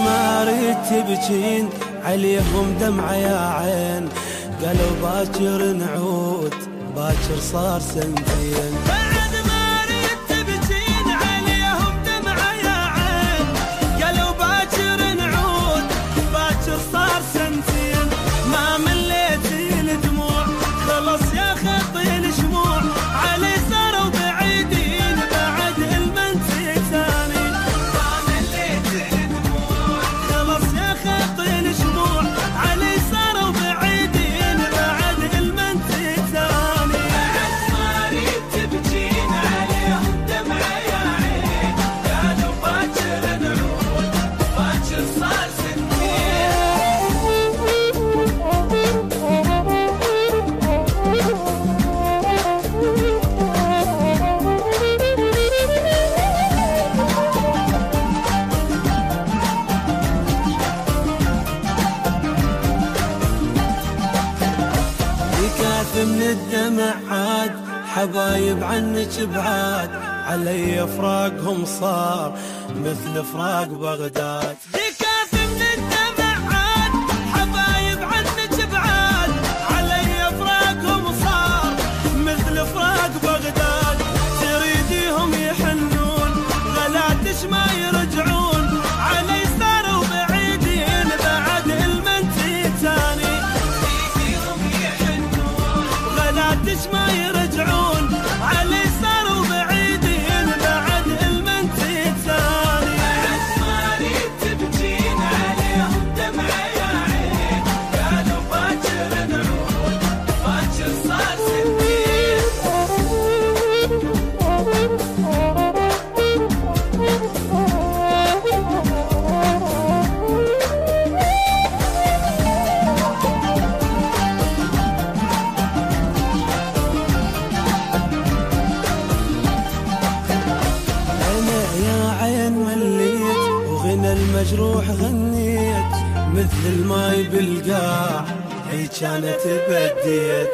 ما اريد تبكين عليهم دمعة يا عين، قالوا باكر نعود باكر صار سنتين. بعد ما اريد تبكين عليهم دمعة يا عين، قالوا باكر نعود باكر صار سنتين. ما مليت الدموع خلص يا خطي الشموع، علي صاروا بعيدين بعد المنسي ثاني. ما مليت الدموع خلص يا خطي الشموع، علي صاروا بعيدين بعد المنسي ثاني. بعد ما اريد تبكين عليهم دمعة يا عين، قالوا باكر نعود باكر صار سنتين. من الدمع عاد حبايب عنك بعاد، علي فراقهم صار مثل فراق بغداد. يكاف من الدمع عاد حبايب عنك بعاد، علي فراقهم صار مثل فراق بغداد. تريديهم يحنون غلاتش ما يرجعون، علي صاروا بعيدين بعد المنسي ثاني. غلاتش ما يرجعون، علي صاروا بعيدين بعد المنسي ثاني. بعد ما اريد تبكين عليهم دمعة يا عين، قالوا باكر نعود باكر صار سنتين. المجروح غنيت مثل الماي بالقاع، هي كانت بديت.